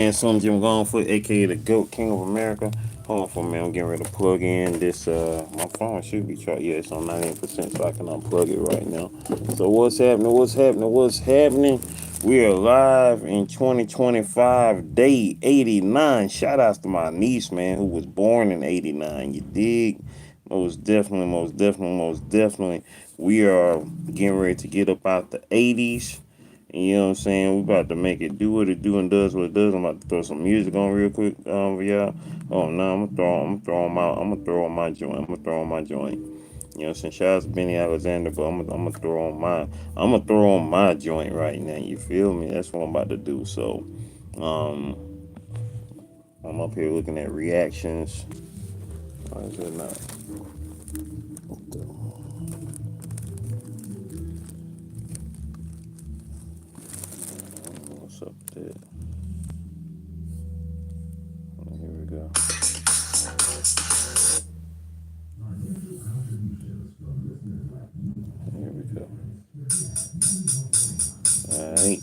And some Jim going for aka the GOAT King of America. Hold on for a minute, I'm getting ready to plug in this my phone should be charged. Yeah, it's on 98%, so I can unplug it right now. So what's happening? What's happening? What's happening? We are live in 2025, day 89. Shout outs to my niece, man, who was born in 89. You dig? Most definitely, most definitely, most definitely. We are getting ready to get up out the 80s. You know what I'm saying? We about to make it do what it do and does what it does. I'm about to throw some music on real quick, for y'all. Oh no, I'm gonna throw on my joint. I'm gonna throw on my joint. You know what I'm saying? Shout out to Benny Alexander, but I'm gonna throw on my joint right now. You feel me? That's what I'm about to do. So, um, I'm up here looking at reactions. Why is it not? What's up there? Here we go. Here we go. All right.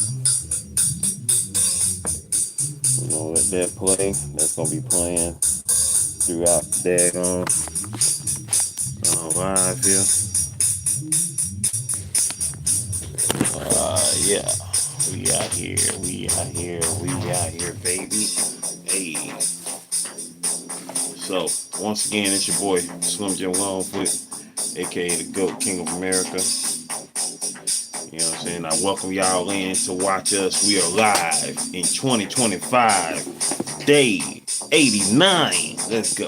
We're gonna let that play. That's gonna be playing throughout the daggone live here. Yeah. We out here. We out here. We out here, baby. Hey. So, once again, it's your boy, Slim Jim Longfoot, aka the GOAT King of America. You know what I'm saying? I welcome y'all in to watch us. We are live in 2025, day 89. Let's go.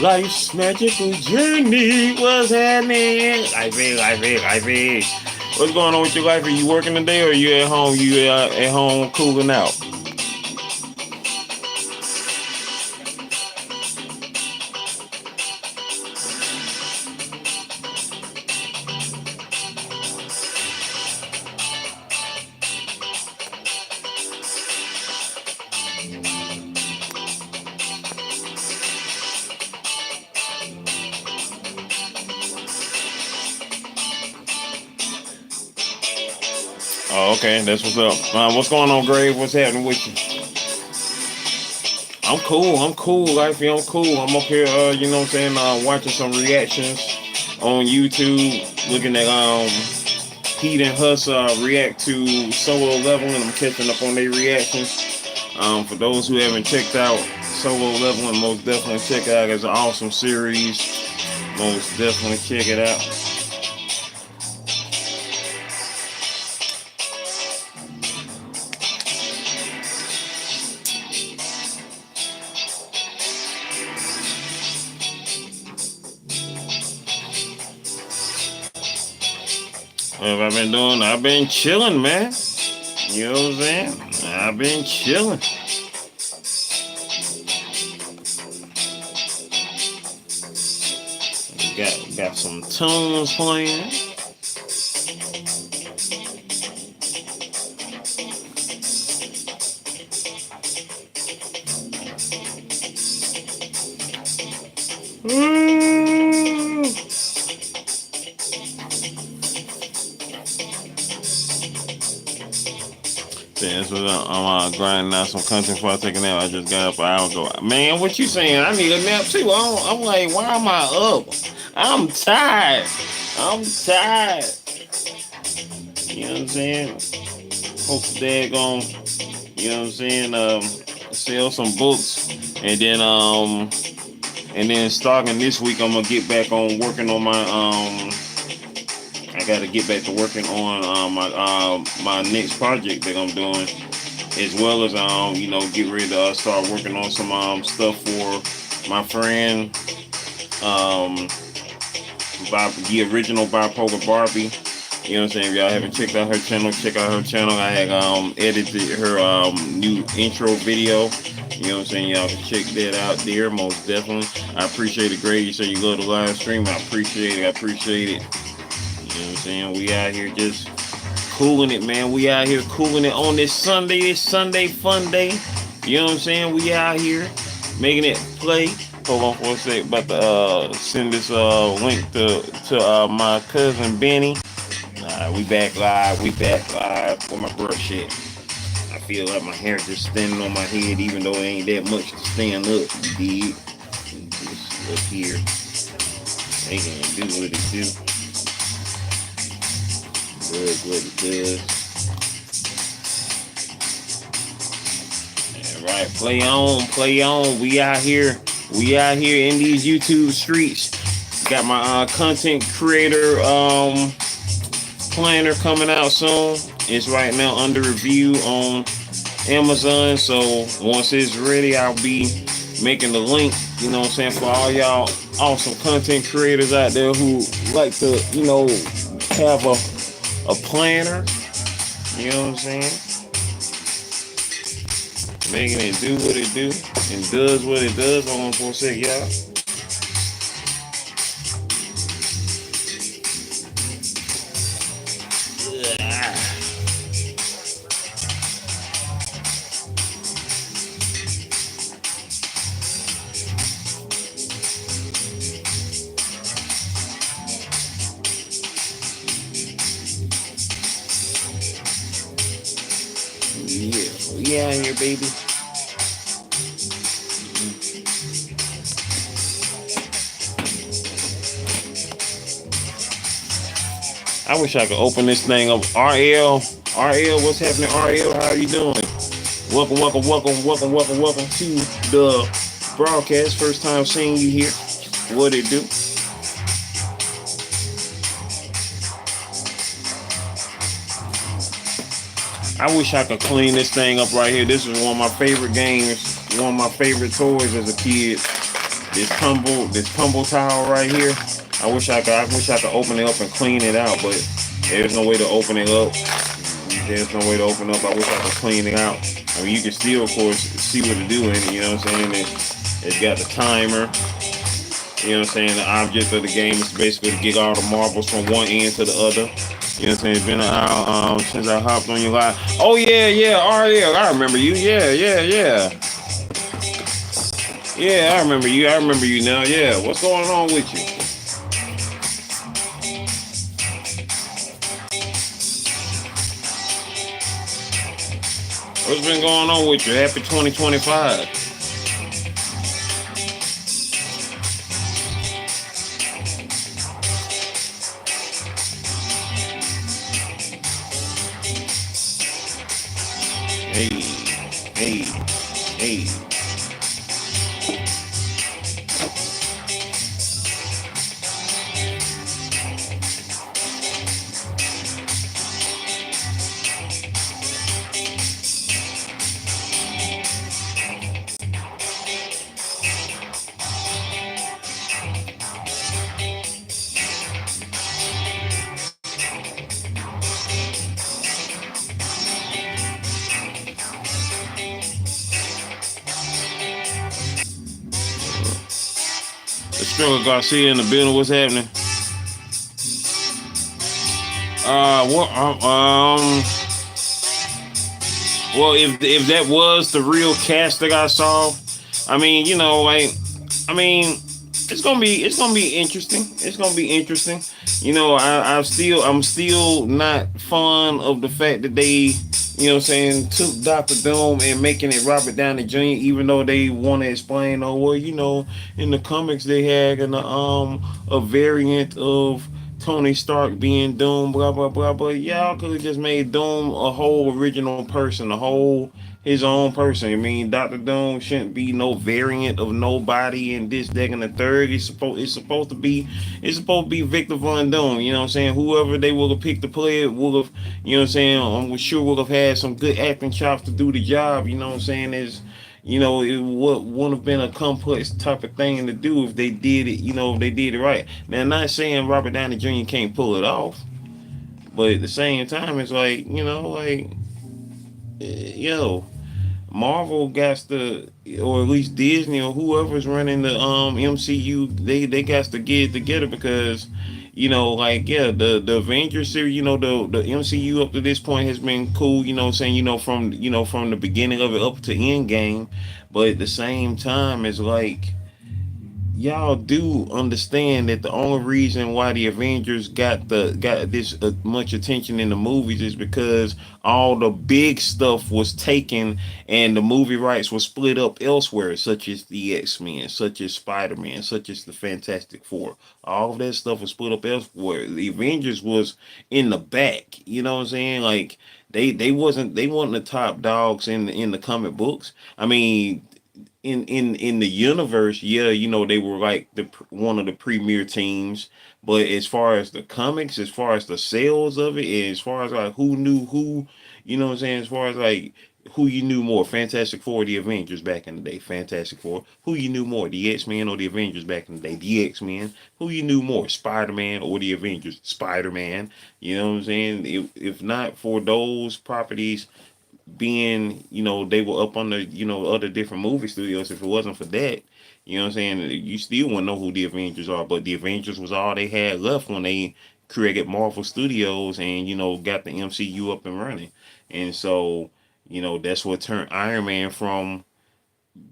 Life's magical journey was happening. Life. What's going on with your life? Are you working today or are you at home? You at home cooling out? Oh, okay, that's what's up. What's going on, Grave? What's happening with you? I'm cool. I'm cool, Lifey. I'm cool. I'm up here, you know what I'm saying, watching some reactions on YouTube, looking at Pete and Huss react to Solo Level, and I'm catching up on their reactions. For those who haven't checked out Solo Leveling, most definitely check it out. It's an awesome series. Most definitely check it out. What have I been doing? I've been chilling, man. You know what I'm saying? I've been chilling. Got some tunes playing. Yeah, so I'm grinding out some content before I take a nap. I just got up an hour ago. Man, what you saying? I need a nap too. I'm like, why am I up? I'm tired. I'm tired. You know what I'm saying? Hope the dad gon', you know what I'm saying, sell some books and then starting this week I'm gonna get back on working on my I gotta get back to working on my next project that I'm doing, as well as get ready to start working on some stuff for my friend the original Bipolar Barbie. You know what I'm saying? If y'all haven't checked out her channel, check out her channel. I had edited her new intro video. You know what I'm saying? Y'all can check that out there, most definitely. I appreciate it, Greg. You say you love the live stream. I appreciate it. You know what I'm saying? We out here just cooling it, man. We out here cooling it on this Sunday fun day. You know what I'm saying? We out here making it play. Hold on for a sec. About to send this link to my cousin Benny. We back live. We back live. Where my brush at? I feel like my hair just standing on my head, even though it ain't that much to stand up. You dig? Just up here. They gonna do what it do. Does what it does. All right, play on, play on. We out here. We out here in these YouTube streets. Got my content creator planner coming out soon. It's right now under review on Amazon. So once it's ready, I'll be making the link, you know what I'm saying, for all y'all awesome content creators out there who like to, you know, have a planner. You know what I'm saying? Making it do what it do and does what it does. Hold on for a sec, y'all. Yeah, we out here, baby. I wish I could open this thing up. RL, what's happening? RL, how are you doing? Welcome, welcome, welcome, welcome, welcome, welcome to the broadcast. First time seeing you here. What it do? I wish I could clean this thing up right here. This is one of my favorite games. One of my favorite toys as a kid. This tumble towel right here. I wish I could open it up and clean it out, but there's no way to open it up. There's no way to open it up. I wish I could clean it out. I mean, you can still, of course, see what to do in it. You know what I'm saying? It's got the timer. You know what I'm saying? The object of the game is basically to get all the marbles from one end to the other. You know what I'm saying? It's been an hour since I hopped on your live. Oh yeah, RL, I remember you. Yeah. Yeah, I remember you now. Yeah, what's going on with you? What's been going on with you? Happy 2025. Hey. Struggle Garcia in the building. What's happening? Well, if that was the real cast that I saw, I mean, you know, like, I mean, it's gonna be interesting. It's gonna be interesting. You know, I'm still not fond of the fact that they, you know what I'm saying, took Dr. Doom and making it Robert Downey Jr., even though they want to explain, oh, well, you know, in the comics they had a variant of Tony Stark being Doom, blah, blah, blah, blah. Y'all could have just made Doom a whole original person, a whole his own person. I mean, Dr. Doom shouldn't be no variant of nobody in this, that, and the third. It's supposed to be Victor Von Doom. You know what I'm saying? Whoever they would have picked to play it would have, you know what I'm saying, I'm sure would have had some good acting chops to do the job. You know what I'm saying? You know, it would have been a complex type of thing to do if they did it, you know, if they did it right. Now, I'm not saying Robert Downey Jr. can't pull it off, but at the same time, it's like, you know, like, yo, Marvel got to, or at least Disney or whoever's running the MCU, they got to get it together because, you know, like, yeah, the Avengers series, you know, the MCU up to this point has been cool, you know what I'm saying, from the beginning of it up to Endgame, but at the same time, it's like, y'all do understand that the only reason why the Avengers got this much attention in the movies is because all the big stuff was taken and the movie rights were split up elsewhere, such as the X-Men, such as Spider-Man, such as the Fantastic Four. All of that stuff was split up elsewhere. The Avengers was in the back. You know what I'm saying? Like they wasn't the top dogs in the comic books. I mean, in the universe, yeah, they were like one of the premier teams. But as far as the comics, as far as the sales of it, and as far as like who knew who, what I'm saying, as far as like who you knew more, Fantastic Four or the Avengers back in the day, Fantastic Four. Who you knew more, the X-Men or the Avengers back in the day, the X-Men. Who you knew more, Spider-Man or the Avengers, Spider-Man. You know what I'm saying? If not for those properties being, they were up on the, other different movie studios. If it wasn't for that, you know what I'm saying, you still wouldn't know who the Avengers are. But the Avengers was all they had left when they created Marvel Studios and, got the MCU up and running. And so, that's what turned Iron Man from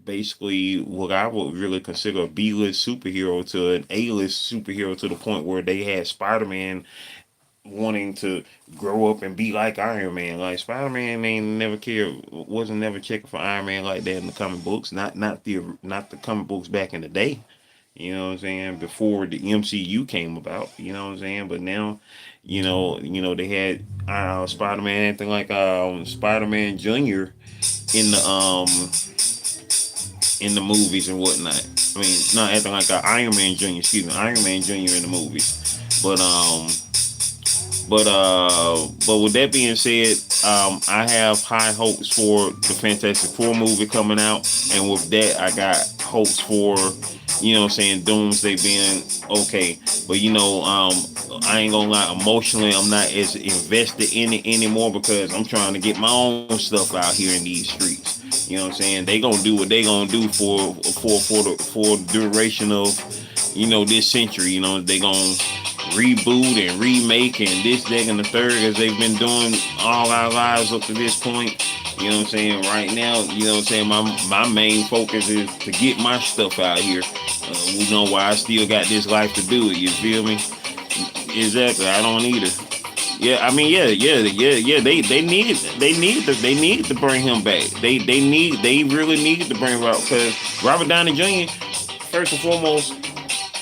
basically what I would really consider a B-list superhero to an A-list superhero, to the point where they had Spider-Man wanting to grow up and be like Iron Man. Like Spider Man ain't never cared, wasn't never checking for Iron Man like that in the comic books. Not the comic books back in the day. You know what I'm saying? Before the MCU came about. You know what I'm saying? But now, they had Spider Man acting like Spider Man Junior in the movies and whatnot. I mean, not acting like Iron Man Junior. Excuse me, Iron Man Junior in the movies. But with that being said, I have high hopes for the Fantastic Four movie coming out, and with that, I got hopes for, what I'm saying, Doomsday being okay. But I ain't gonna lie, emotionally, I'm not as invested in it anymore because I'm trying to get my own stuff out here in these streets. You know what I'm saying? They gonna do what they gonna do for the duration of, this century. They gonna reboot and remake and this, that, and the third, as they've been doing all our lives up to this point. You know what I'm saying? Right now, you know what I'm saying? My main focus is to get my stuff out here. We know why I still got this life to do it. You feel me? Exactly. I don't either. Yeah, I mean, yeah. They needed to bring him back. They really needed to bring him out because Robert Downey Jr. first and foremost,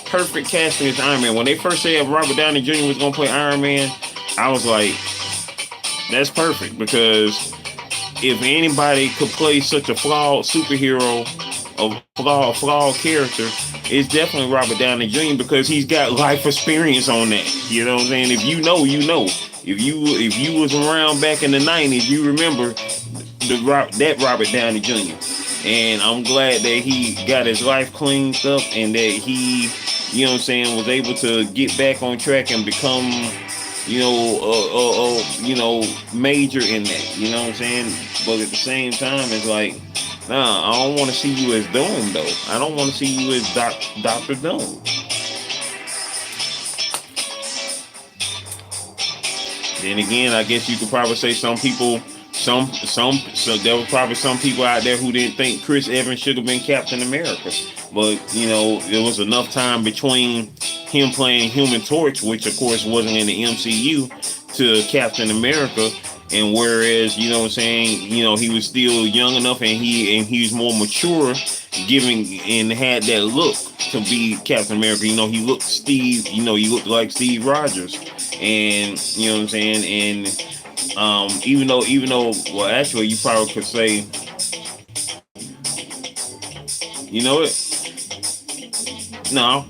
perfect casting as Iron Man. When they first said Robert Downey Jr. was gonna play Iron Man, I was like, that's perfect, because if anybody could play such a flawed superhero, a flawed character, it's definitely Robert Downey Jr. because he's got life experience on that. You know what I'm saying? If you know, you know. If you was around back in the '90s, you remember that Robert Downey Jr. And I'm glad that he got his life cleaned up and that he, was able to get back on track and become, major in that. You know what I'm saying? But at the same time, it's like, nah, I don't want to see you as Doom, though. I don't want to see you as Dr. Doom. Then again, I guess you could probably say so there were probably some people out there who didn't think Chris Evans should have been Captain America. But, there was enough time between him playing Human Torch, which of course wasn't in the MCU, to Captain America. And whereas, you know what I'm saying, he was still young enough and he was more mature, giving and had that look to be Captain America. He looked like Steve Rogers. And you know what I'm saying? And even though well, actually you probably could say, you know it? No.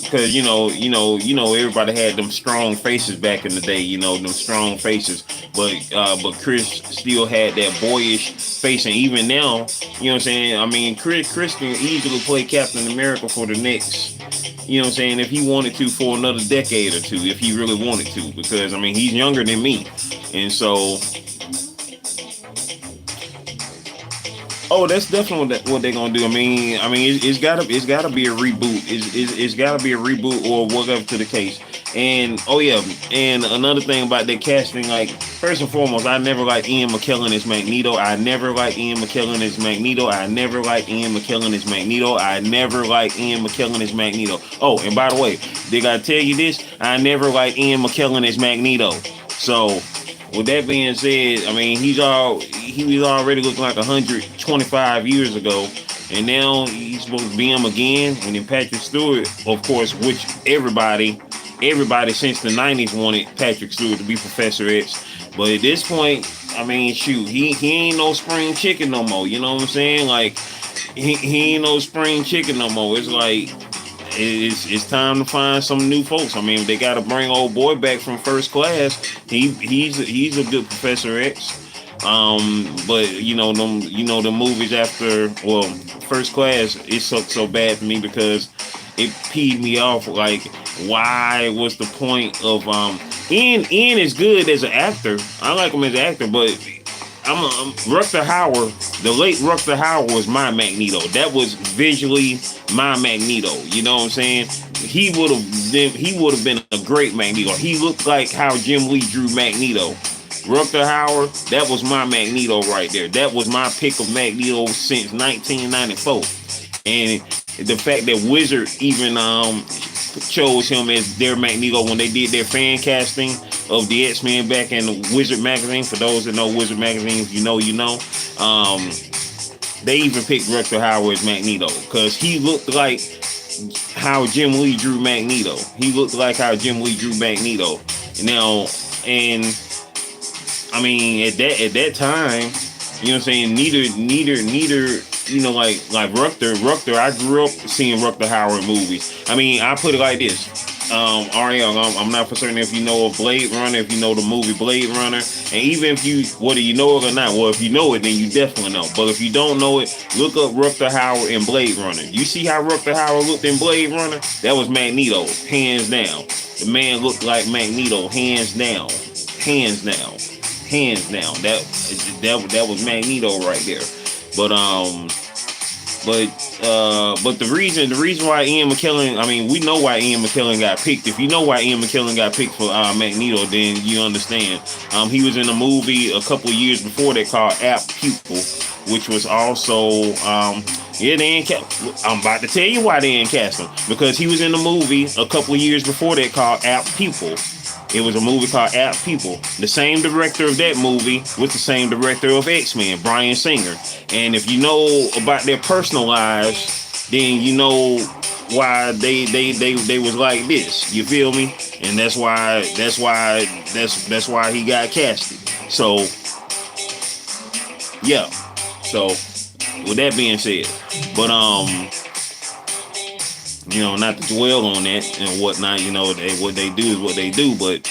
Because everybody had them strong faces back in the day, them strong faces, but Chris still had that boyish face. And even now, you know what I'm saying, I mean, Chris can easily play Captain America for the next, you know what I'm saying, if he wanted to, for another decade or two, if he really wanted to, because I mean, he's younger than me. And so Oh, that's definitely what they're gonna do. I mean, it's gotta be a reboot. It's gotta be a reboot or whatever to the case. And oh yeah, and another thing about that casting, like first and foremost, I never liked Ian McKellen as Magneto. I never liked Ian McKellen as Magneto. I never liked Ian McKellen as Magneto. I never liked Ian McKellen as Magneto. Oh, and by the way, did I tell you this? I never liked Ian McKellen as Magneto. So with that being said, I mean he was already looking like 125 years ago, and now he's supposed to be him again. And then Patrick Stewart, of course, which everybody since the '90s wanted Patrick Stewart to be Professor X, but at this point, I mean, shoot, he ain't no spring chicken no more. You know what I'm saying? Like he ain't no spring chicken no more. It's like it's time to find some new folks. I mean, they got to bring old boy back from First Class. He's a good Professor X. But the movies after First Class, it sucked so bad for me because it peed me off. Like, why was the point of Ian is good as an actor. I like him as an actor, but Rutger Hauer, the late Rutger Hauer was my Magneto. That was visually my Magneto. You know what I'm saying? He would have been a great Magneto. He looked like how Jim Lee drew Magneto. Rutger Hauer, that was my Magneto right there. That was my pick of Magneto since 1994. And the fact that Wizard even chose him as their Magneto when they did their fan casting of the X-Men back in the Wizard magazine. For those that know Wizard magazine, if you know, you know. They even picked Rutger Hauer as Magneto because he looked like how Jim Lee drew Magneto. He looked like how Jim Lee drew Magneto. Now, and I mean, at that time, you know what I'm saying? Neither. You know, like Rutger. I grew up seeing Rutger Hauer movies. I mean, I put it like this. Ariel, I'm not for certain if you know of Blade Runner, if you know the movie Blade Runner, and even if you, whether you know it or not, well, if you know it, then you definitely know. But if you don't know it, look up Rutger Hauer in Blade Runner. You see how Rutger Hauer looked in Blade Runner? That was Magneto, hands down. The man looked like Magneto, hands down, hands down, hands down. That was Magneto right there. But the reason why Ian McKellen, I mean, we know why Ian McKellen got picked. If you know why Ian McKellen got picked for Magneto, then you understand. He was in a movie a couple of years before that called App Pupil, which was also they didn't cast. I'm about to tell you why they didn't cast him, because he was in a movie a couple of years before that called App Pupil. It was a movie called App People. The same director of that movie was the same director of X-Men, Bryan Singer. And if you know about their personal lives, then you know why they was like this. You feel me? And that's why he got casted. So yeah. So with that being said, but not to dwell on that and whatnot, what they do is what they do, but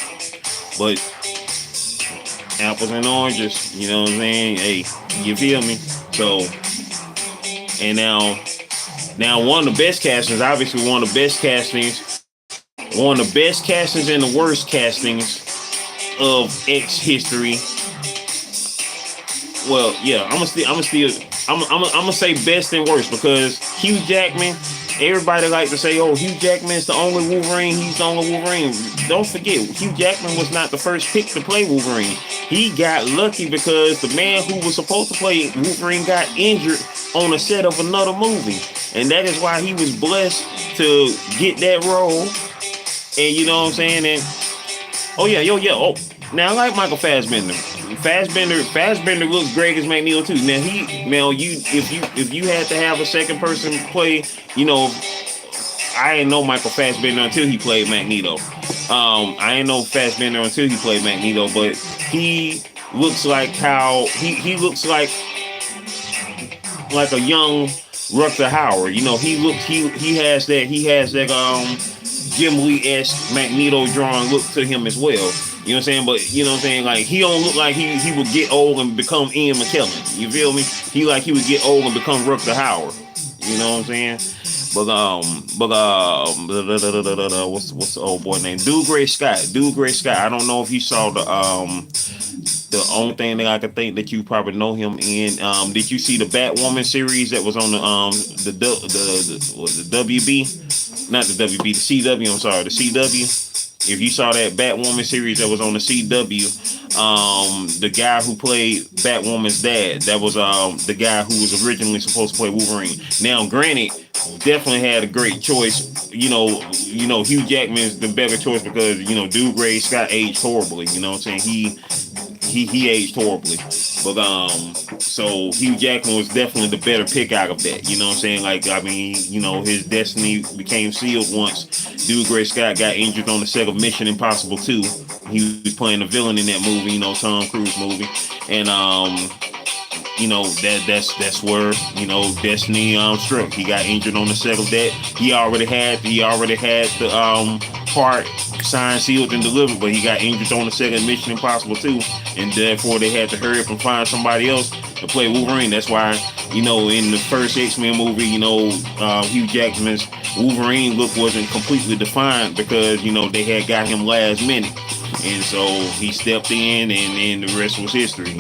apples and oranges, you know what I'm saying? Hey, you feel me? So, and now one of the best castings, obviously one of the best castings and the worst castings of X history. Well, yeah, I'm gonna say best and worst, because Hugh Jackman. Everybody like to say, oh, Hugh Jackman's the only Wolverine. He's the only Wolverine. Don't forget, Hugh Jackman was not the first pick to play Wolverine. He got lucky because the man who was supposed to play Wolverine got injured on a set of another movie. And that is why he was blessed to get that role. And you know what I'm saying? And oh, now I like Michael Fassbender. Fassbender looks great as Magneto too. If you had to have a second person play, I didn't know Michael Fassbender until he played Magneto. I didn't know Fassbender until he played Magneto, but he looks like how he looks like a young Rutger Hauer. He has that Jim Lee-esque Magneto drawing look to him as well. You know what I'm saying? But you know what I'm saying? Like, he don't look like he would get old and become Ian McKellen. You feel me? He would get old and become Rutger Hauer. You know what I'm saying? But what's the old boy name? Dougray Scott. I don't know if you saw The only thing that I could think that you probably know him in, did you see the Batwoman series that was on the WB, not the WB, the CW? I'm sorry, the CW. If you saw that Batwoman series that was on the CW, the guy who played Batwoman's dad, that was the guy who was originally supposed to play Wolverine. Now, granted, definitely had a great choice. Hugh Jackman's the better choice because Dude Gray Scott aged horribly. You know what I'm saying? He aged horribly. But so Hugh Jackman was definitely the better pick out of that. You know what I'm saying? Like, I mean, his destiny became sealed once Dude Gray Scott got injured on the set of Mission Impossible 2. He was playing the villain in that movie, Tom Cruise movie. And that's where destiny struck. He got injured on the set of that. He already had the part signed, sealed, and delivered, but he got injured on the set of Mission Impossible 2, and therefore they had to hurry up and find somebody else to play Wolverine. That's why in the first X-Men movie, Hugh Jackman's Wolverine look wasn't completely defined because they had got him last minute. And so he stepped in, and the rest was history. Of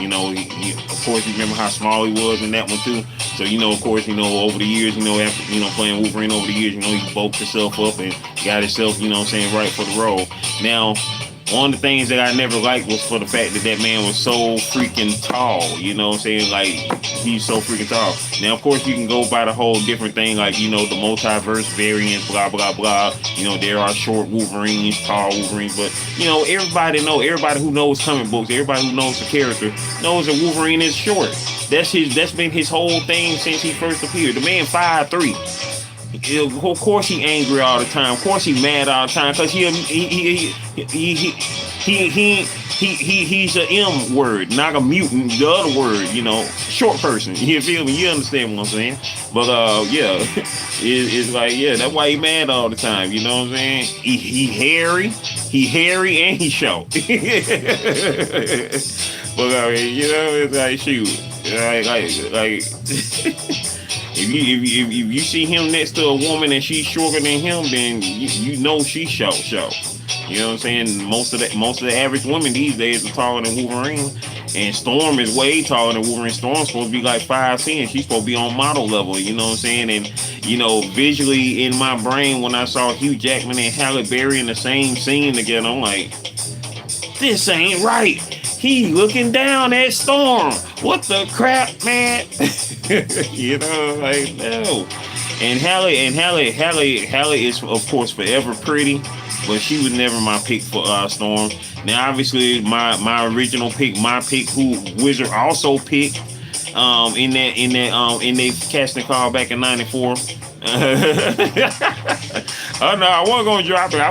course, you remember how small he was in that one too. So of course, over the years, after playing Wolverine over the years, he bulked himself up and got himself, right for the role. Now, one of the things that I never liked was for the fact that man was so freaking tall. Like, he's so freaking tall. Now, of course, you can go by the whole different thing, like, the multiverse variant, blah, blah, blah. There are short Wolverines, tall Wolverines, but, everybody who knows comic books, everybody who knows the character knows that Wolverine is short. That's been his whole thing since he first appeared. The man 5'3". Of course he angry all the time. Of course he mad all the time because he's an M word, not a mutant. The other word, short person. You feel me? You understand what I'm saying? But yeah, it's like, yeah, that's why he mad all the time. You know what I'm saying? He hairy, and he short. But I mean, it's like, shoot, like. If you see him next to a woman and she's shorter than him, then you know she's short. You know what I'm saying? Most of the average women these days are taller than Wolverine, and Storm is way taller than Wolverine. Storm's supposed to be like 5'10". She's supposed to be on model level. You know what I'm saying? And visually in my brain, when I saw Hugh Jackman and Halle Berry in the same scene together, I'm like, this ain't right. He looking down at Storm. What the crap, man? Like, no. And Halle is of course forever pretty, but she was never my pick for Storm. Now, obviously, my original pick, who Wizard also picked, in their casting call back in '94. Oh no, I wasn't gonna drop it. I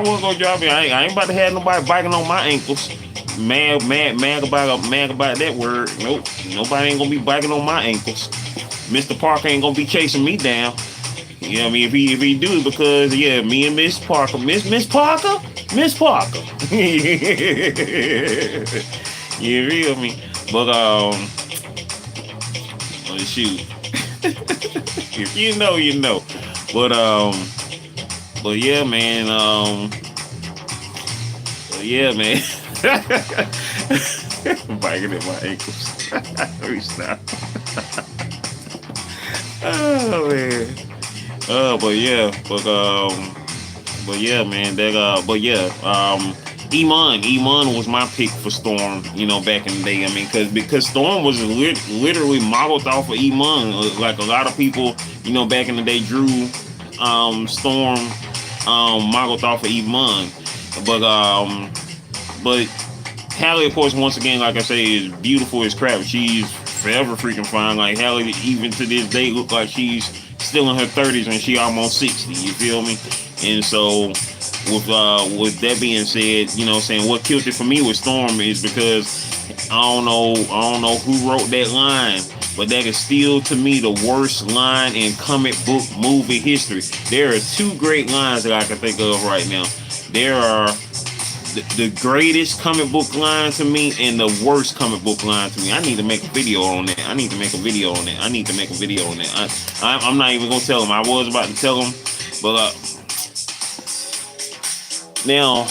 ain't about to have nobody biting on my ankles. Mad about that word. Nope. Nobody ain't gonna be biting on my ankles. Mr. Parker ain't gonna be chasing me down. You know what I mean? If he do, because me and Miss Parker. Miss Parker? You feel me? But shoot. If you know, you know. But yeah, man. Yeah, man. Biting at my ankles. Let me stop. Oh man. But yeah, man. Iman was my pick for Storm. Back in the day. I mean, because Storm was literally modeled off of Iman. Like a lot of people, back in the day drew Storm modeled off of Iman. But Halle, of course, once again, like I say, is beautiful as crap. She's forever freaking fine. Like, Halle, even to this day, look like she's still in her 30s and she almost 60. You feel me? And so, with that being said, what killed it for me with Storm is because I don't know who wrote that line, but that is still, to me, the worst line in comic book movie history. There are two great lines that I can think of right now. There are the greatest comic book line to me and the worst comic book line to me. I need to make a video on that. I'm not even gonna tell him. I was about to tell him, but now,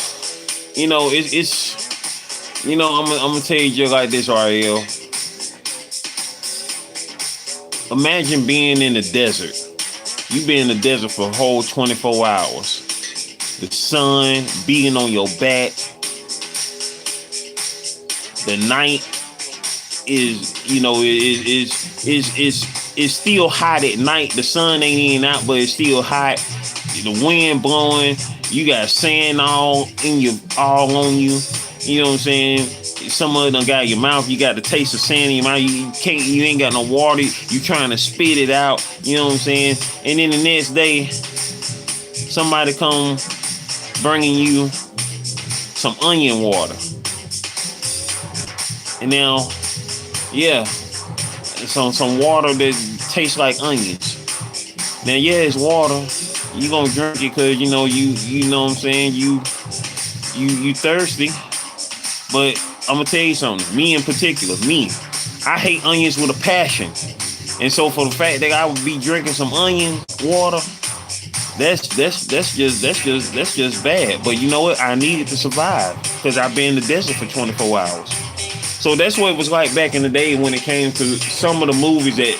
You know, I'm gonna tell you just like this, Ariel. Imagine being in the desert. You been in the desert for a whole 24 hours. The sun beating on your back. The night is, you know, is still hot at night. The sun ain't even out, but it's still hot. The wind blowing. You got sand all on you. You know what I'm saying? Some of them got your mouth. You got the taste of sand in your mouth. You ain't got no water. You trying to spit it out. You know what I'm saying? And then the next day, somebody come bringing you some onion water. And now, yeah, some water that tastes like onions. Now, yeah, it's water. You gonna drink it because you know what I'm saying, you thirsty. But I'm gonna tell you something. Me in particular, I hate onions with a passion. And so for the fact that I would be drinking some onion water, that's just bad. But you know what? I needed to survive because I've been in the desert for 24 hours. So that's what it was like back in the day when it came to some of the movies that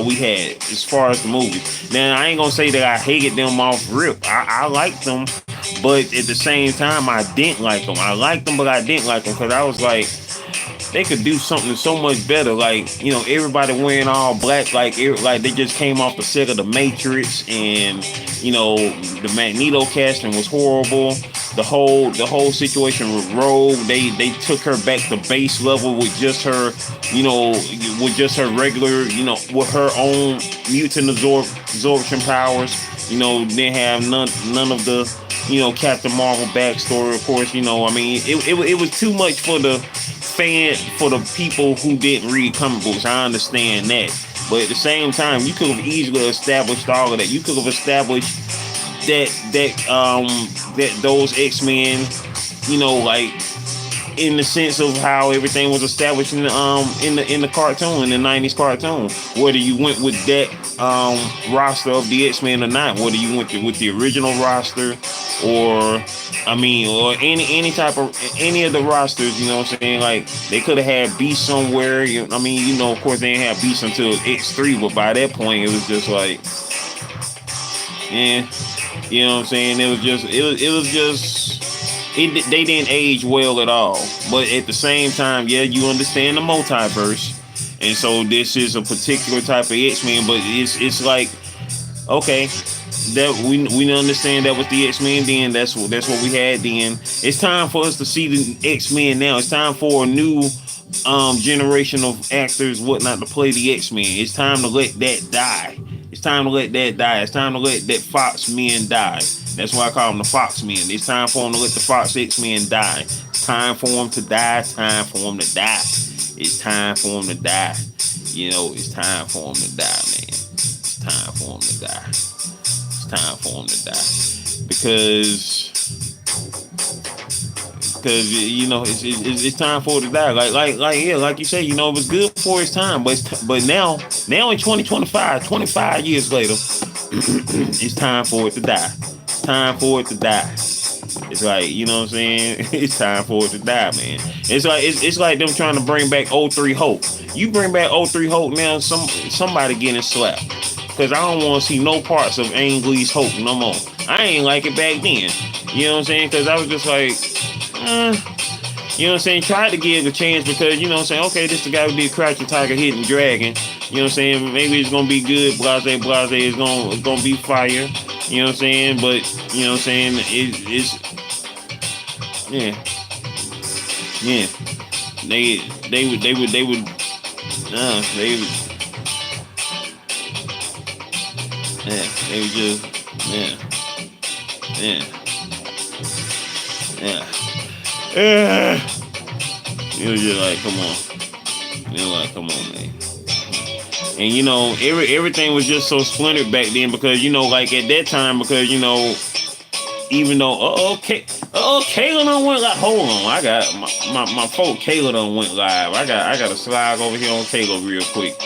we had as far as the movies. Now, I ain't going to say that I hated them off rip. I liked them, but at the same time, I didn't like them. I liked them, but I didn't like them because I was like, they could do something so much better. Like, you know, everybody wearing all black, like they just came off the set of The Matrix, and you know, the Magneto casting was horrible. The whole situation with Rogue, they took her back to base level with just her, you know, with just her regular, you know, with her own mutant absorption powers. You know, didn't have none of the, you know, Captain Marvel backstory. Of course, you know, I mean, it was too much for the people who didn't read comic books. I understand that, but at the same time, you could have easily established all of that. You could have established that those X-Men, you know, like in the sense of how everything was established in the cartoon, in the 90s cartoon. Whether you went with that roster of the X-Men or not, whether you went with the original roster or any type of any of the rosters, you know what I'm saying? Like they could have had Beast somewhere. I mean, you know, of course they didn't have Beast until X3, but by that point it was just like, yeah, you know what I'm saying? They didn't age well at all. But at the same time, yeah, you understand the multiverse, and so this is a particular type of X-Men. But it's like, okay, that we understand that with the X-Men then. That's what we had then. It's time for us to see the X-Men now. It's time for a new generation of actors, whatnot, to play the X-Men. It's time to let that die. It's time to let that die. It's time to let that Fox men die. That's why I call them the Fox men. It's time for them to let the Fox X-Men die. It's time for them to die. It's time for them to die. It's time for them to die. You know, it's time for them to die, man. It's time for them to die. It's time for them to die. Because you know it's time for it to die. Like you say, you know, it was good for its time, but now in 2025, 25 years later, it's time for it to die. It's time for it to die. It's like, you know what I'm saying? It's time for it to die, man. It's like them trying to bring back '03 Hope. You bring back '03 Hope now, somebody getting slapped. Cause I don't want to see no parts of Ang Lee's Hope no more. I ain't like it back then. You know what I'm saying? Cause I was just like, you know what I'm saying? Tried to give a chance because, you know what I'm saying? Okay, this the guy who did Crouching Tiger, Hidden Dragon. You know what I'm saying? Maybe it's gonna be good. Blase is gonna be fire. You know what I'm saying? But you know what I'm saying? It's yeah. They would they would just it was just like, come on. It was like, come on, man. And you know, everything was just so splintered back then because, you know, like at that time, because, you know, even though Kayla done went live. Hold on, I got my folk Kayla done went live. I got a slide over here on Kayla real quick.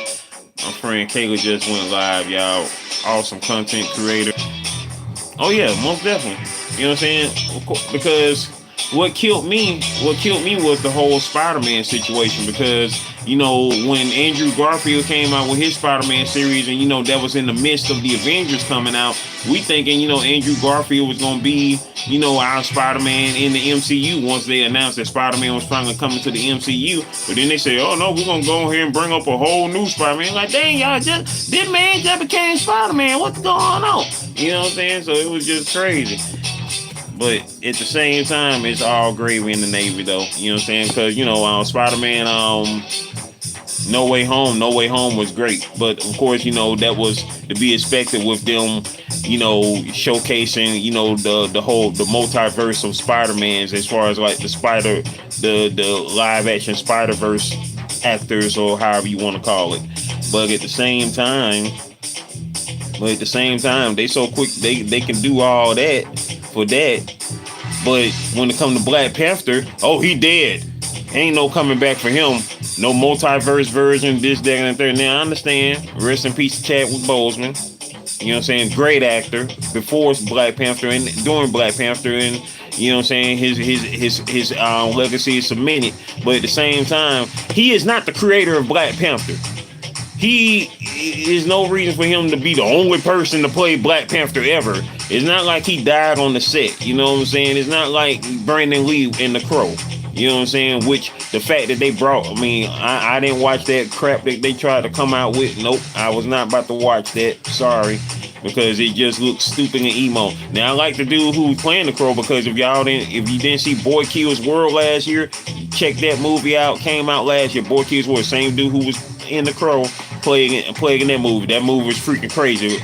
My friend Kayla just went live, y'all. Awesome content creator. Oh yeah, most definitely. You know what I'm saying? Because what killed me was the whole Spider-Man situation, because when Andrew Garfield came out with his Spider-Man series, and that was in the midst of the Avengers coming out, we thinking Andrew Garfield was gonna be our Spider-Man in the MCU once they announced that Spider-Man was finally coming to the MCU. But then they say, oh no, we're gonna go ahead and bring up a whole new Spider-Man. Like, dang, y'all, just this man just became Spider-Man, what's going on? You know what I'm saying? So it was just crazy. But at the same time, it's all gravy in the Navy, though. You know what I'm saying? Because Spider-Man, No Way Home was great. But of course, that was to be expected with them, showcasing, the multiverse of Spider-Mans, as far as like the live action Spider-Verse actors, or however you want to call it. But at the same time, they so quick, they can do all that for that. But when it comes to Black Panther, oh, he dead. Ain't no coming back for him. No multiverse version, this, that, and the third. Now, I understand. Rest in peace to Chadwick Boseman. You know what I'm saying? Great actor. Before Black Panther and during Black Panther, and you know what I'm saying? His legacy is cemented. But at the same time, he is not the creator of Black Panther. He is no reason for him to be the only person to play Black Panther ever. It's not like he died on the set. You know what I'm saying? It's not like Brandon Lee in The Crow. You know what I'm saying? Which the fact that they brought, I didn't watch that crap that they tried to come out with. Nope, I was not about to watch that. Sorry. Because it just looks stupid and emo. Now, I like the dude who was playing The Crow, because if you didn't see Boy Kills World last year, check that movie out. Came out last year. Boy Kills World, same dude who was in The Crow, playing in that movie. That movie was freaking crazy.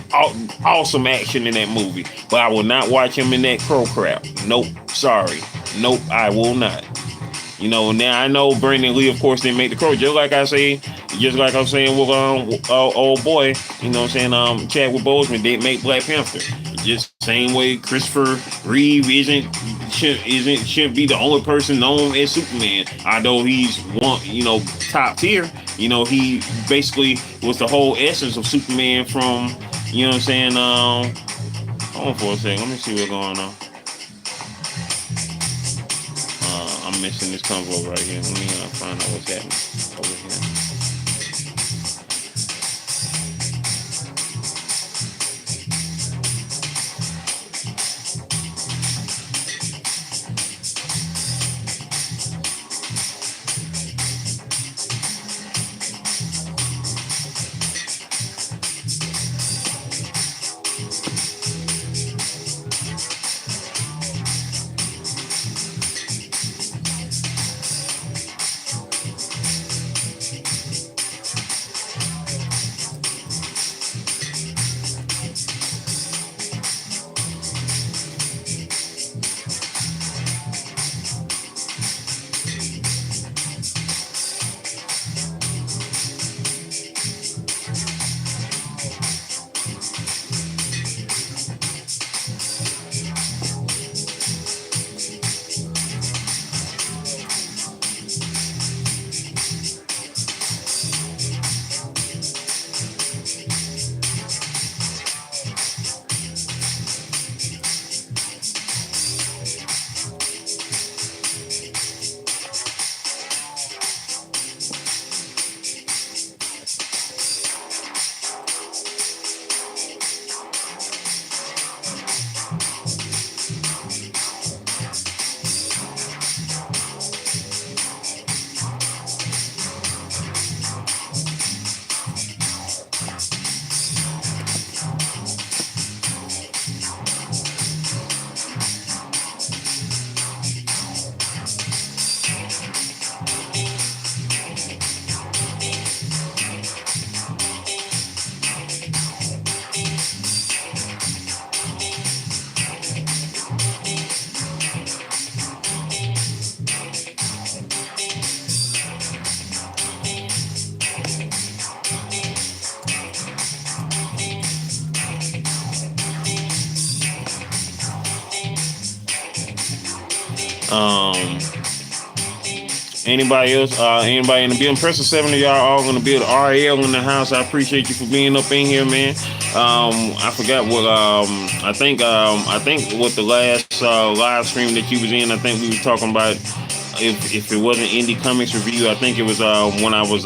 Awesome action in that movie. But I will not watch him in that Crow crap. Nope. Sorry. Nope, I will not. Now I know Brandon Lee, of course, didn't make The Crow. Just like I'm saying with old boy, you know what I'm saying, Chadwick Boseman didn't make Black Panther. Just same way Christopher Reeve shouldn't be the only person known as Superman. Although he's top tier. He basically was the whole essence of Superman from, you know what I'm saying, hold on for a second, let me see what's going on. I'm missing this convo right here. Let me find out what's happening over here. Anybody else? Anybody in the building? Press the 7 of y'all all in the building. RL in the house. I appreciate you for being up in here, man. I forgot what. I think what the last live stream that you was in. I think we was talking about if it wasn't indie comics review. I think it was when I was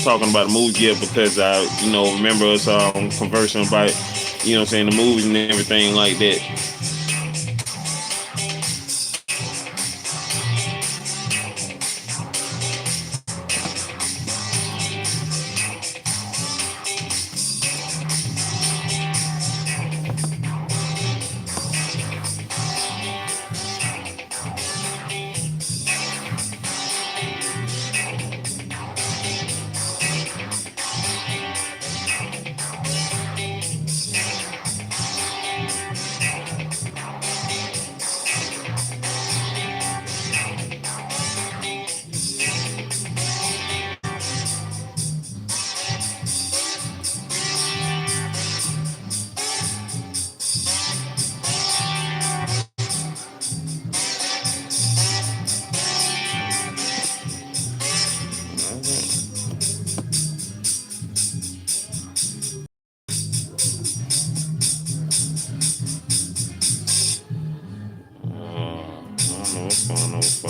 talking about the movie. Yeah, because I remember us conversing about what I'm saying, the movies and everything like that. I don't know what's going on with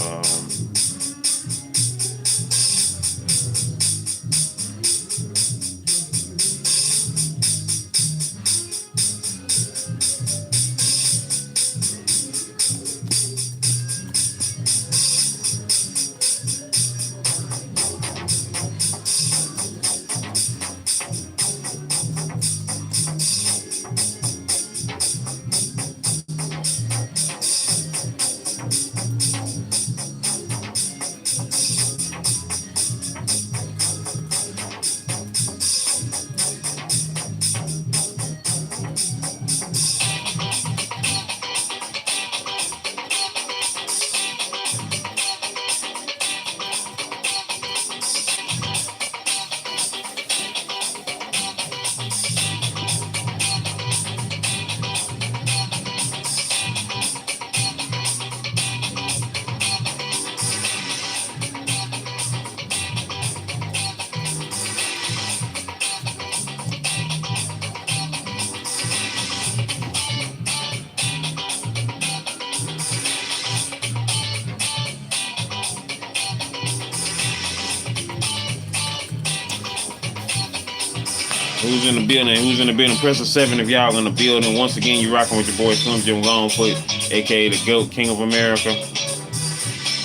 who's in the building? Who's in the building? Press a 7 if y'all in the building. Once again, you rocking with your boy Slim Jim Longfoot, aka the GOAT, King of America.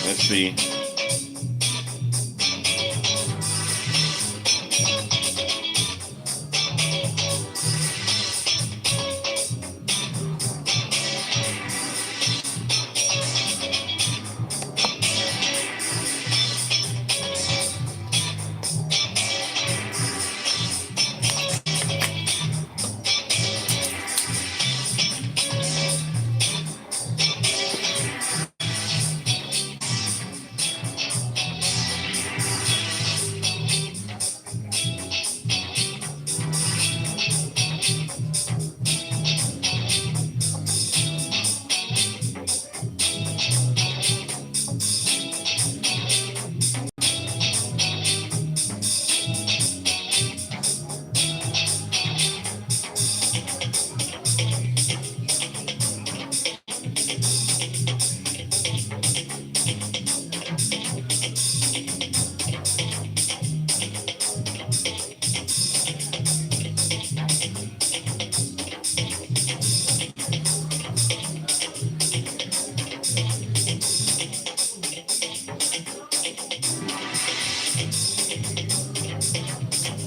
Let's see.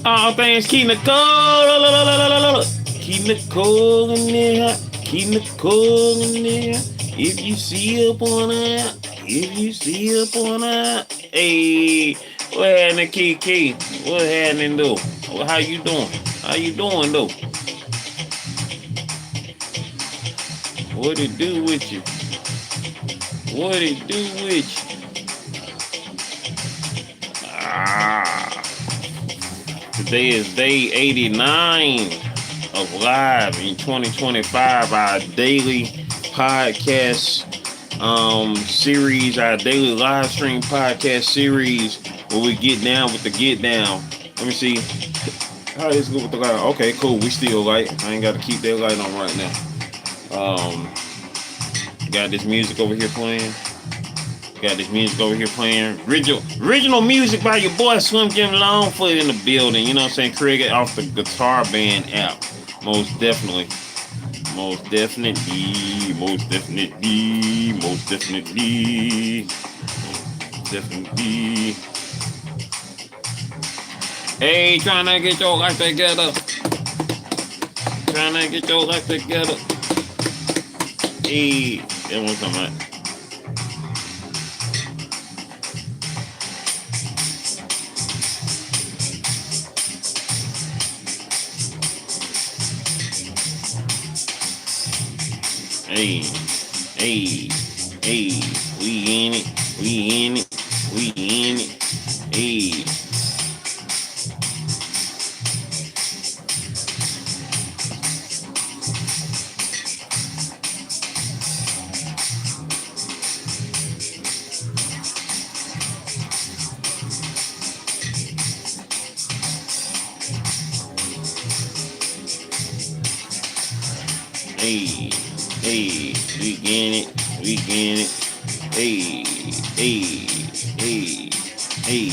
All things keep Nicole. Keep Nicole in there. Keep Nicole in there. If you see up on her, if you see up on her. Hey, what happening, Kiki? What happening, though? Well, how you doing? How you doing, though? What it do with you? What it do with you? Ah. Today is day 89 of live in 2025, our daily podcast series, our daily live stream podcast series where we get down with the get down. Let me see. How this go with the light? Okay, cool. We still light. I ain't got to keep that light on right now. Got this music over here playing. Original music by your boy Slim Jim Longfoot in the building. You know what I'm saying? Cricket off the Guitar Band app. Most definitely. Most definitely. Most definitely. Most definitely. Definitely. Hey, trying to get your life together. Trying to get your life together. Hey, that one come out. Hey, hey, hey, we in it, we in it, we in it, hey. Hey, hey, we in it, we in it, hey, hey, hey, hey,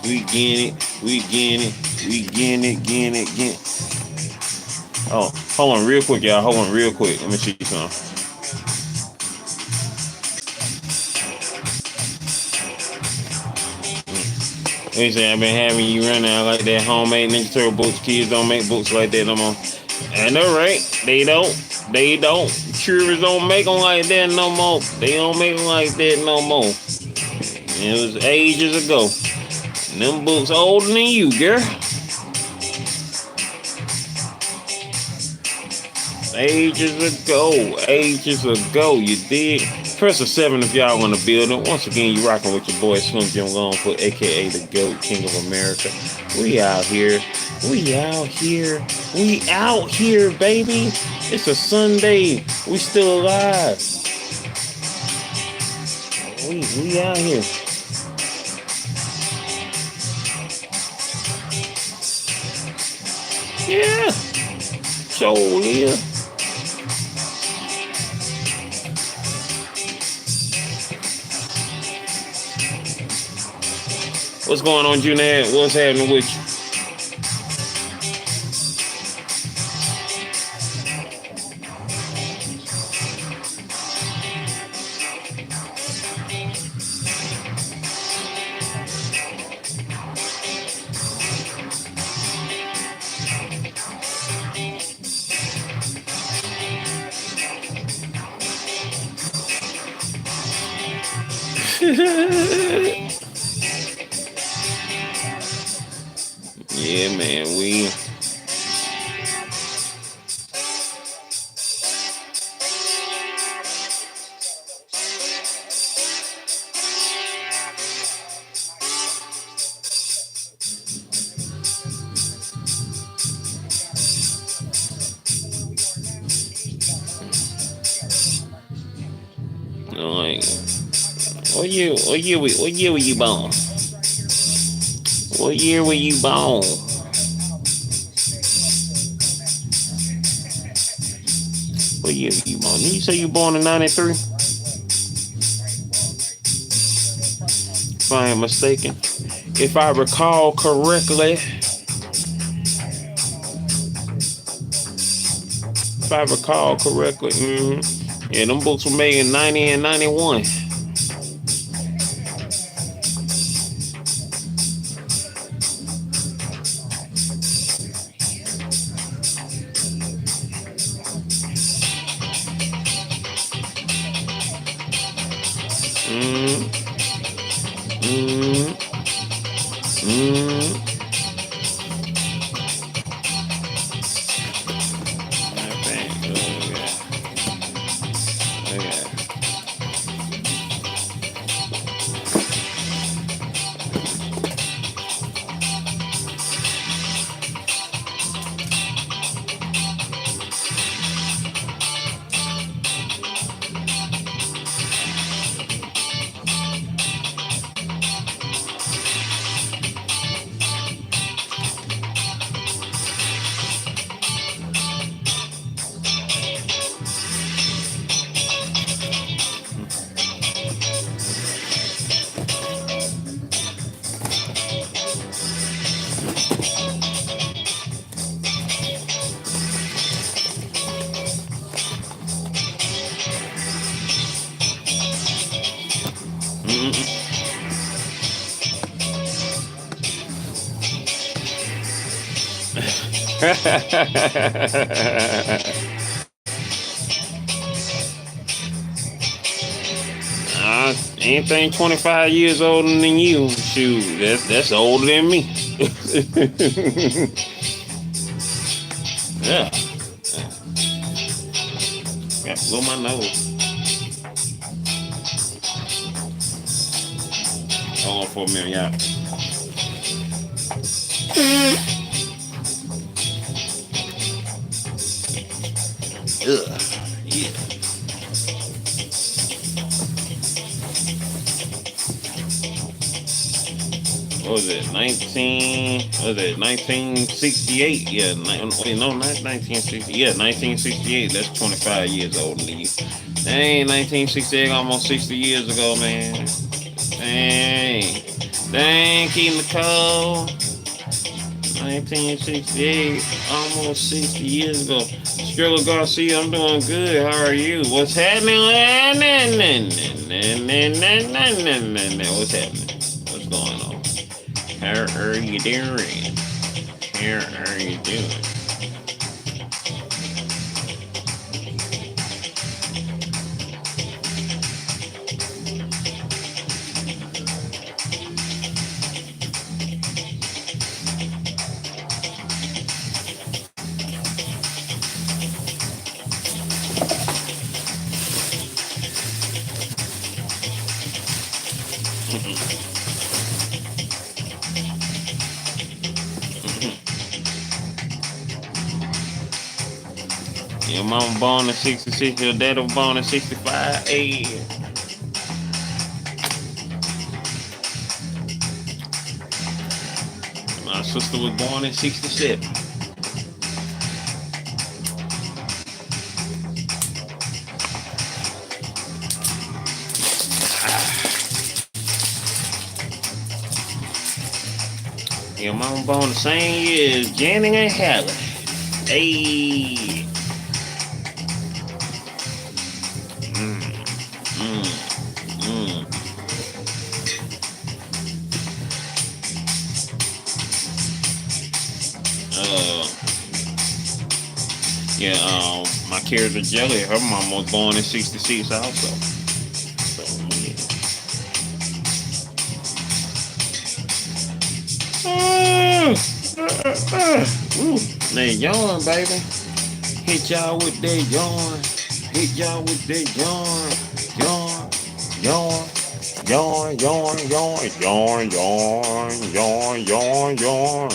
we get it, we get it, we get it, get it, get it. Oh, hold on real quick, y'all, hold on real quick, let me see something. Let me say, I've been having you run out like that homemade Ninja Turtle books. Kids don't make books like that no more. I know, right? They don't. They don't. Curers don't make them like that no more. They don't make them like that no more. It was ages ago. And them books older than you, girl. Ages ago, you did. Press a 7 if y'all want to build it. Once again, you rocking with your boy Slim Jim Longfoot, aka the GOAT, King of America. We out here. We out here. We out here, baby. It's a Sunday. We still alive. We out here. Yeah. So yeah. What's going on, Junad? What's happening with you? Yeah, man, we. Like, what year were you born? What year were you born? What year were you born? Did you say you born in 93? If I am mistaken. If I recall correctly. Yeah, them books were made in 90 and 91. Anything 25 years older than you, shoot, that's older than me. Yeah. Got to blow my nose. Hold on for a minute, y'all. Ugh. Yeah. What was it? 1968? Yeah, wait, no, not 1960. Yeah, 1968. That's 25 years older than you. Dang, 1968, almost 60 years ago, man. Dang. Dang, Keaton Nicole. 1968, almost 60 years ago. Struggle Garcia, I'm doing good. How are you? What's happening? What's happening? What's going on? How are you doing? How are you doing? Your mama born in 66, your daddy was born in 65. Hey. My sister was born in 67. Your mama born the same year as Janet and Halle. Hey. Yeah, my character Jelly, her mom was born in 66 also. So, yeah. They yawn, baby. Hit y'all with that yawn. Hit y'all with that yawn. Yawn. Yawn, yawn, yawn, yawn, yawn, yawn, yawn, yawn.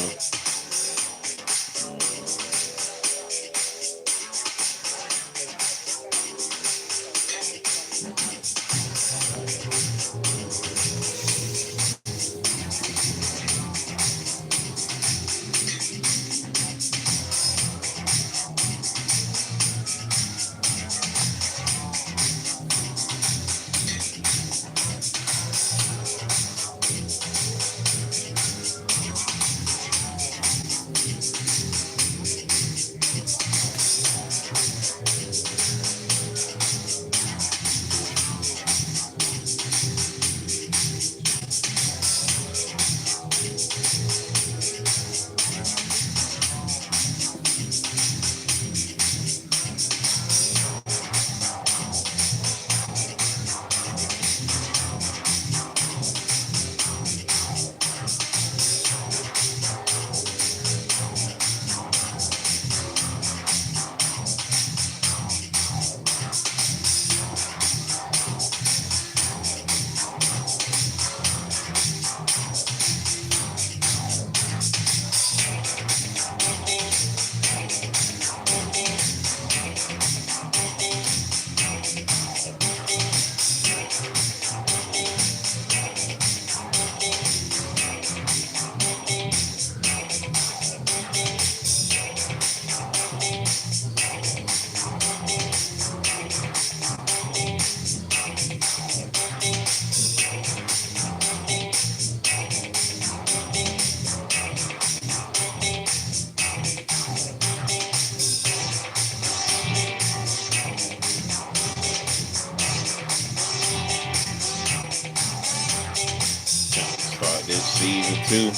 Start this season too.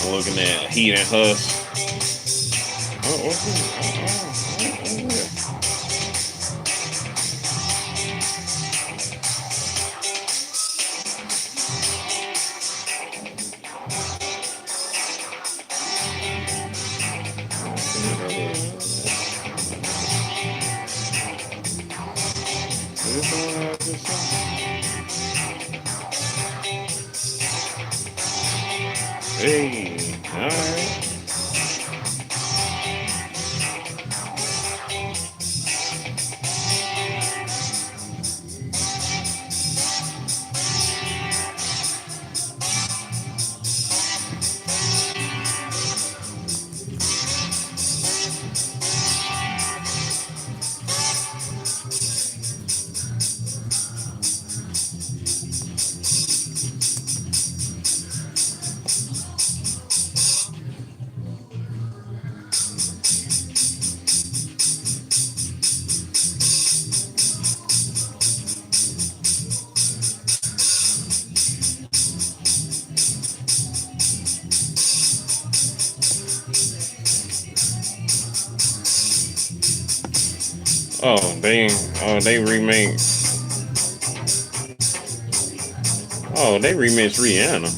I'm looking at Heat and Husk. Oh, hey, all right. They remake. Oh, they remixed Rihanna.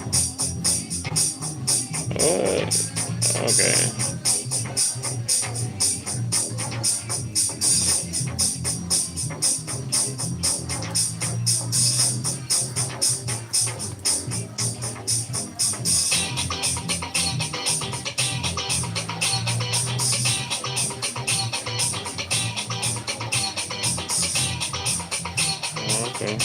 Okay. Okay.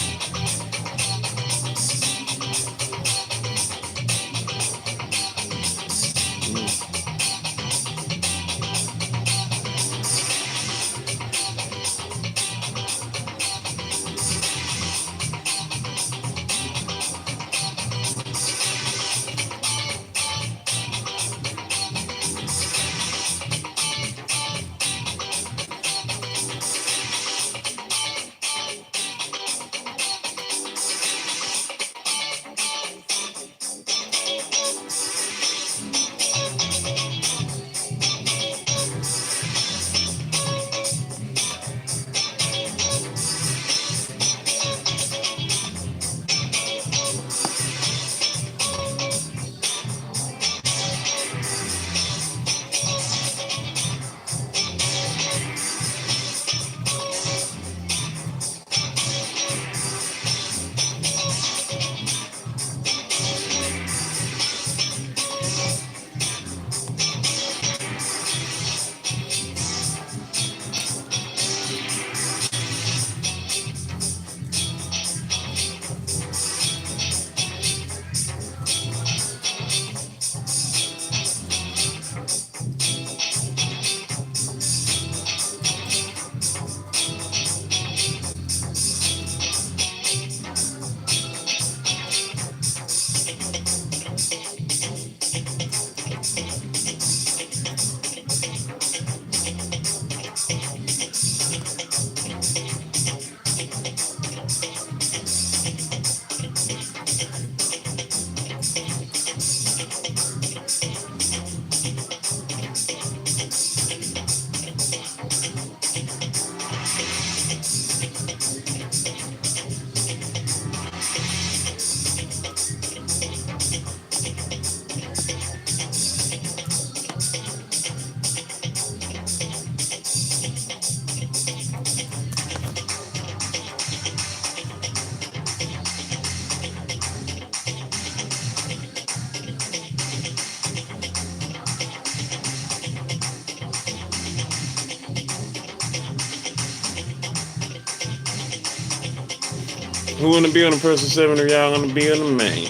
Who in the building? Person 7 if y'all gonna build the main.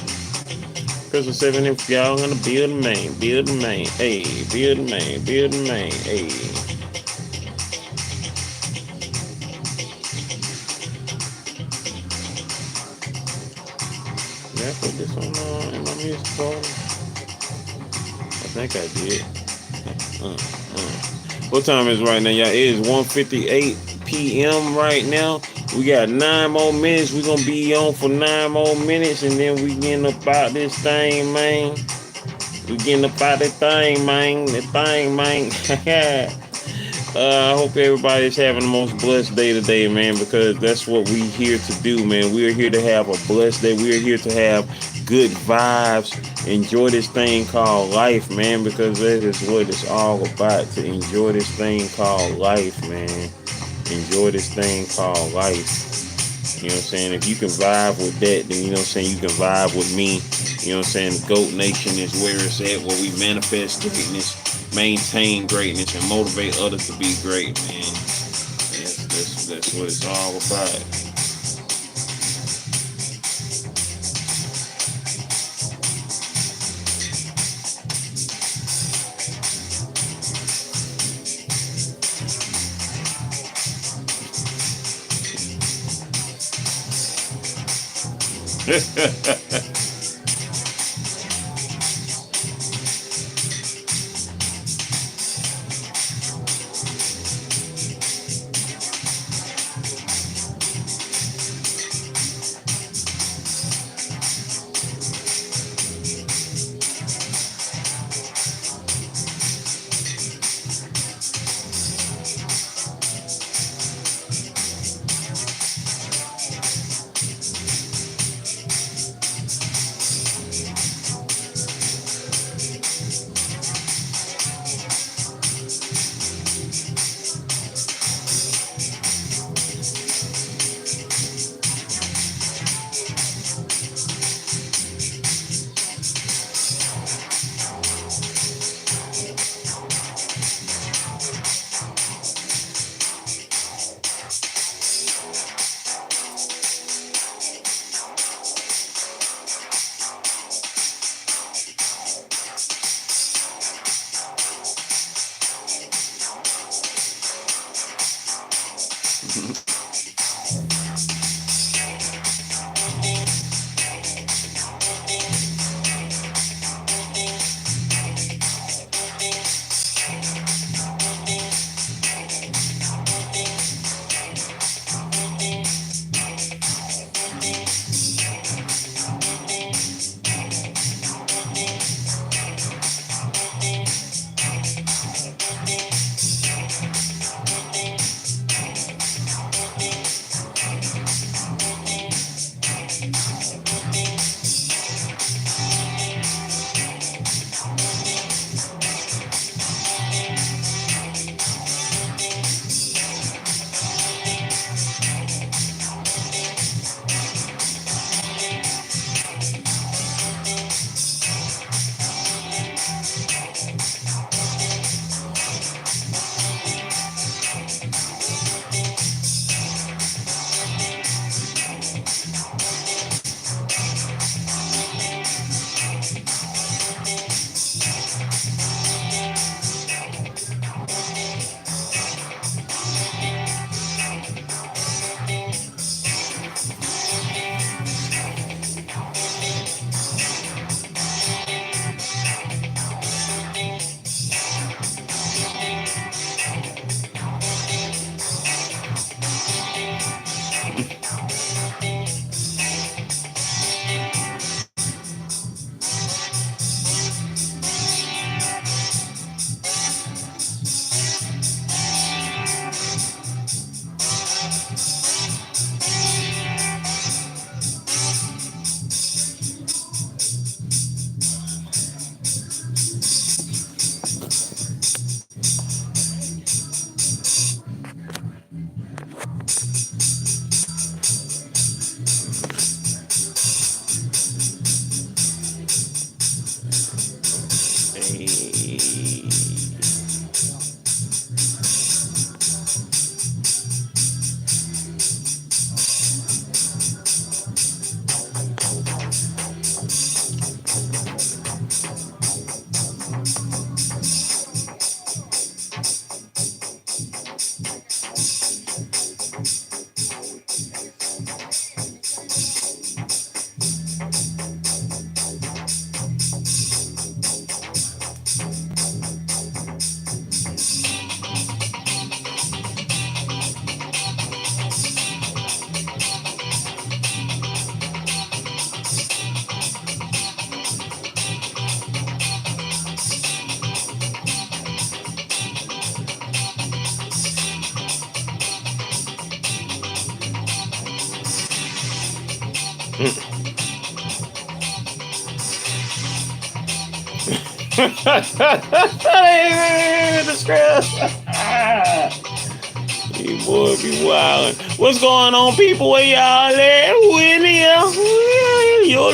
Person 7 if y'all gonna build the main. Build the main. Hey, build the main. Build the main. Hey. Did I put this on in my music folder? I think I did. What time is it right now, y'all? It is 1:58 p.m. right now. We got 9 more minutes. We're gonna be on for 9 more minutes, and then we getting about this thing, man. We getting about that thing, man. That thing, man. I hope everybody's having the most blessed day today, man, because that's what we here to do, man. We are here to have a blessed day. We are here to have good vibes. Enjoy this thing called life, man, because that is what it's all about, to enjoy this thing called life, man. Enjoy this thing called life. You know what I'm saying? If you can vibe with that, then you know what I'm saying, you can vibe with me. You know what I'm saying? The GOAT Nation is where it's at, where we manifest greatness, maintain greatness, and motivate others to be great, man. That's what it's all about. The scrubs. You boy be wildin'. What's going on, people? Where y'all at? Who in here? Yo,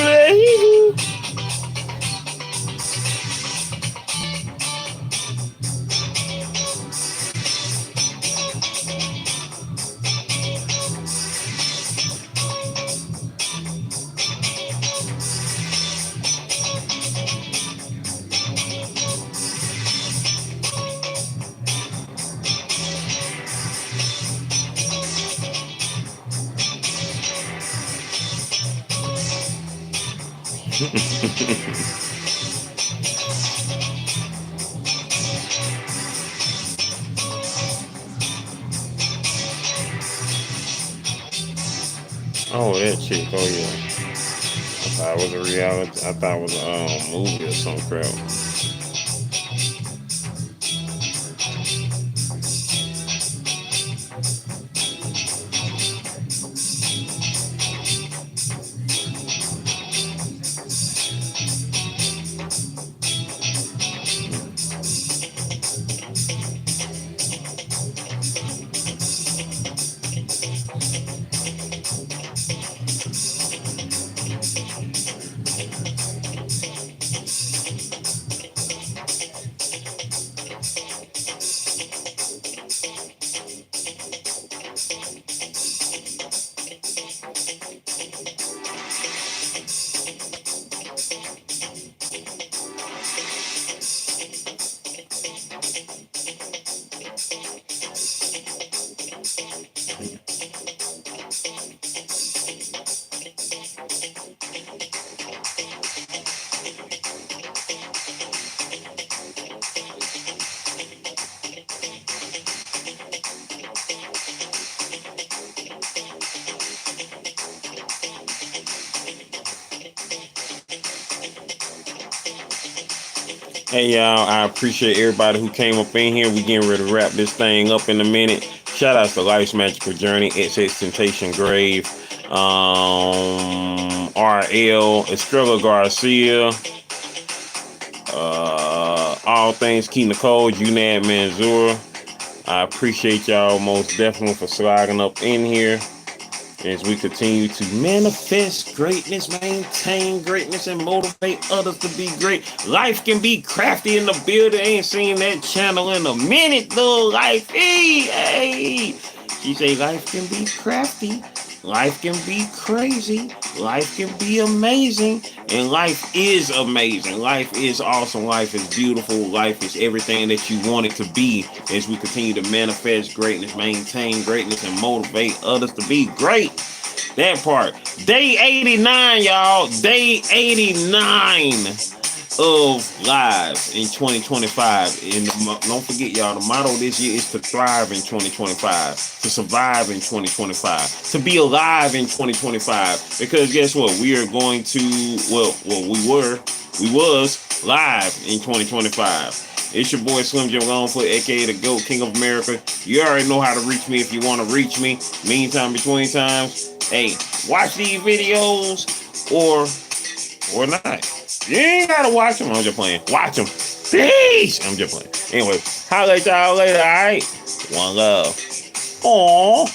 oh, that chick. Oh, yeah. I thought it was a reality. I thought it was a movie or some crap. Hey y'all, I appreciate everybody who came up in here. We getting ready to wrap this thing up in a minute. Shout out to Life's Magical Journey, XX Temptation Grave, RL, Estrella Garcia, All Things Key Nicole, Junad Manzura. I appreciate y'all most definitely for sliding up in here as we continue to manifest greatness, maintain greatness, and motivate others to be great. Life can be crafty in the building. Ain't seen that channel in a minute, though. Life, hey. She say life can be crafty. Life can be crazy. Life can be amazing. And life is amazing. Life is awesome. Life is beautiful. Life is everything that you want it to be as we continue to manifest greatness, maintain greatness, and motivate others to be great. That part. Day 89, y'all. Day 89 of live in 2025. And don't forget, y'all, the motto this year is to thrive in 2025, to survive in 2025, to be alive in 2025. Because guess what? We are going to, we was live in 2025. It's your boy Slim Jim Longfoot, aka the GOAT, King of America. You already know how to reach me if you want to reach me. Meantime, between times, hey, watch these videos or not. You ain't gotta watch them. I'm just playing. Watch them. Please. I'm just playing. Anyway, holla at y'all later, alright? One love. Aww.